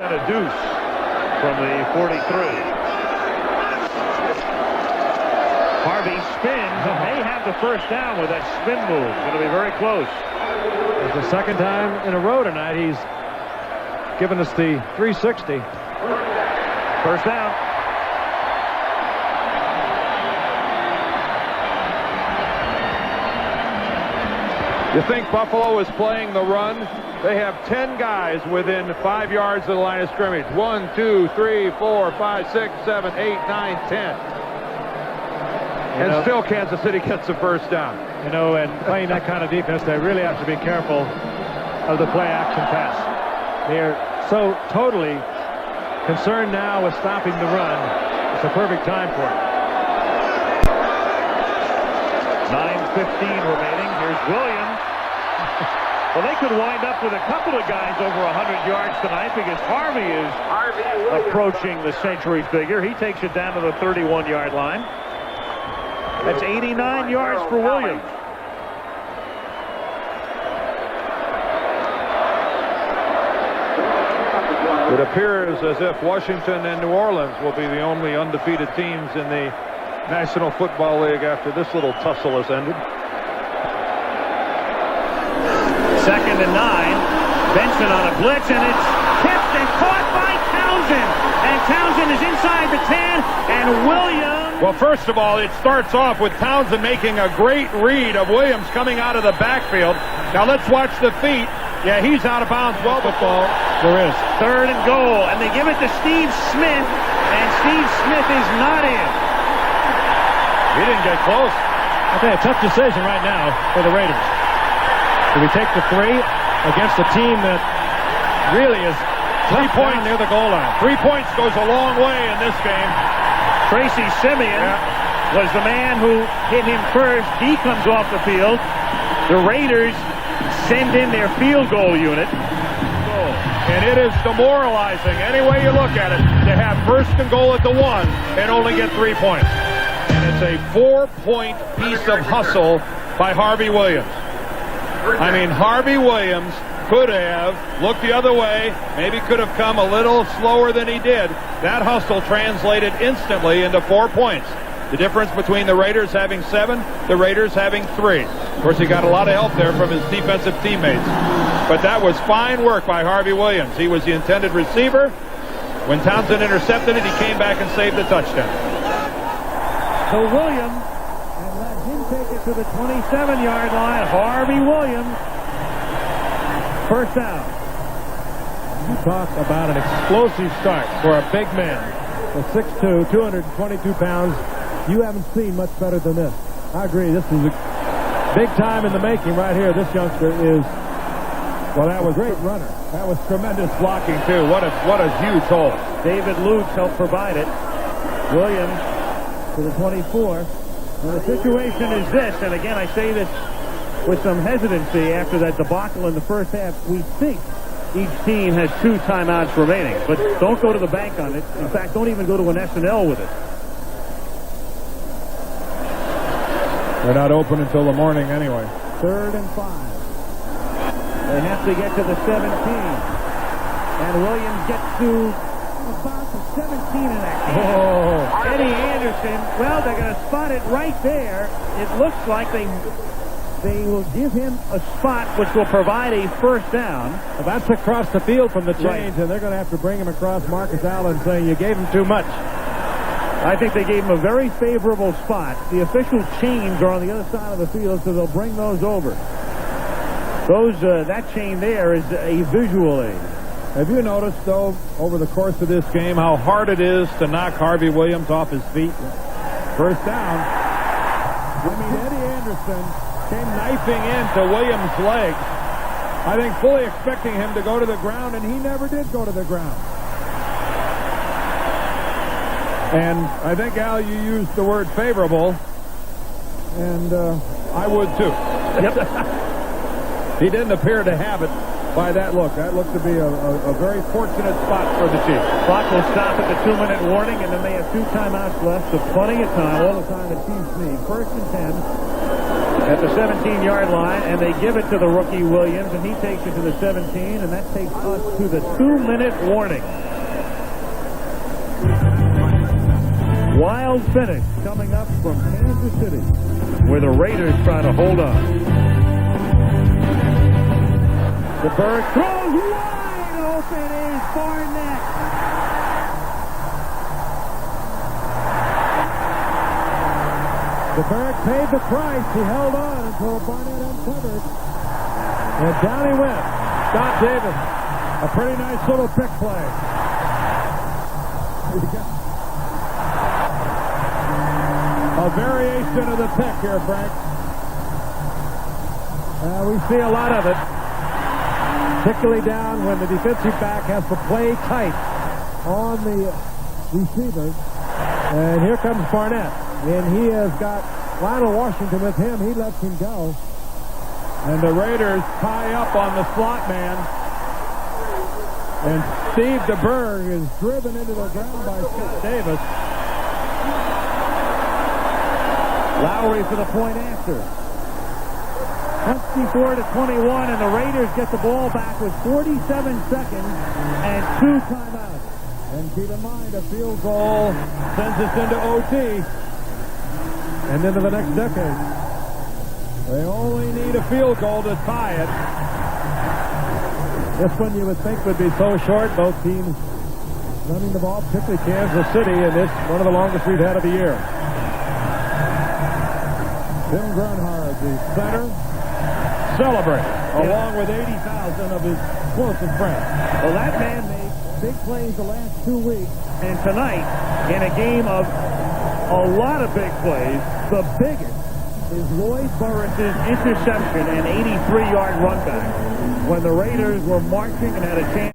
And a deuce from the 43. Harvey spins and may have the first down with that spin move. Going to be very close. It's the second time in a row tonight he's given us the 360. First down. You think Buffalo is playing the run? They have 10 guys within 5 yards of the line of scrimmage. 1, 2, 3, 4, 5, 6, 7, 8, 9, 10. And still Kansas City gets the first down. You know, and playing that kind of defense, they really have to be careful of the play-action pass. They're so totally concerned now with stopping the run. It's a perfect time for it. 9:15 remaining. Here's Williams. Well, they could wind up with a couple of guys over 100 yards tonight because Harvey is approaching the century figure. He takes it down to the 31-yard line. That's 89 yards for Williams. It appears as if Washington and New Orleans will be the only undefeated teams in the National Football League after this little tussle has ended. 2nd and 9. Benson on a blitz, and it's tipped and caught by Townsend. And Townsend is inside the 10, and Williams. Well, first of all, it starts off with Townsend making a great read of Williams coming out of the backfield. Now let's watch the feet. Yeah, he's out of bounds well before. There is. 3rd and goal, and they give it to Steve Smith, and Steve Smith is not in. He didn't get close. Okay, a tough decision right now for the Raiders. Do we take the 3 against a team that really is 3 points near the goal line? 3 points goes a long way in this game. Tracy Simeon was the man who hit him first. He comes off the field. The Raiders send in their field goal unit. And it is demoralizing, any way you look at it, to have 1st and goal at the 1 and only get 3 points. And it's a 4-point piece of hustle by Harvey Williams. I mean, Harvey Williams could have looked the other way, maybe could have come a little slower than he did. That hustle translated instantly into 4 points. The difference between the Raiders having 7, the Raiders having 3. Of course, he got a lot of help there from his defensive teammates. But that was fine work by Harvey Williams. He was the intended receiver. When Townsend intercepted it, he came back and saved the touchdown. So Williams, and let him take it to the 27-yard line. Harvey Williams. First down. You talk about an explosive start for a big man. A 6'2", 222 pounds. You haven't seen much better than this. I agree. This is a big time in the making right here. This youngster is, well, that was a great runner. That was tremendous blocking, too. What a huge hole. David Lutz helped provide it. Williams to the 24. And the situation is this, and again, I say this with some hesitancy after that debacle in the first half. We think each team has 2 timeouts remaining, but don't go to the bank on it. In fact, don't even go to an SNL with it. They're not open until the morning anyway. 3rd and 5. They have to get to the 17. And Williams gets to about the 17 in that game. Oh. Eddie Anderson, well, they're going to spot it right there. It looks like they will give him a spot which will provide a first down. Well, that's across the field from the change, Right. and they're going to have to bring him across Marcus Allen saying you gave him too much. I think they gave him a very favorable spot. The official chains are on the other side of the field, so they'll bring those over. That chain there is a visual aid. Have you noticed, though, over the course of this game, how hard it is to knock Harvey Williams off his feet? First down. I mean, Eddie Anderson came knifing into Williams' legs, I think fully expecting him to go to the ground, and he never did go to the ground. And I think, Al, you used the word favorable, and I would too. Yep. He didn't appear to have it by that look. That looked to be a very fortunate spot for the Chiefs. Clock will stop at the 2-minute warning, and then they have 2 timeouts left, so plenty of time, all the time the Chiefs need. 1st and 10. at the 17-yard line, and they give it to the rookie Williams, and he takes it to the 17, and that takes us to the 2-minute warning. Wild finish coming up from Kansas City, where the Raiders try to hold on. The Bird throws wide open is Barnett. The Bird paid the price. He held on until Barnett uncovered. And down he went. Scott Davis. A pretty nice little pick play. A variation of the pick here, Frank. We see a lot of it. Particularly down when the defensive back has to play tight on the receivers. And here comes Barnett. And he has got Lionel Washington with him. He lets him go. And the Raiders tie up on the slot man. And Steve DeBerg is driven into the ground by Scott Davis. Lowry for the point after. 24-21, and the Raiders get the ball back with 47 seconds and 2 timeouts. And keep in mind, a field goal sends us into OT and into the next decade. They only need a field goal to tie it. This one you would think would be so short. Both teams running the ball, particularly Kansas City, and it's one of the longest we've had of the year. Tim Grunhard, the center, celebrates along with 80,000 of his closest friends. Well, that man made big plays the last 2 weeks, and tonight, in a game of a lot of big plays, the biggest is Lloyd Burris' interception and 83-yard run back when the Raiders were marching and had a chance.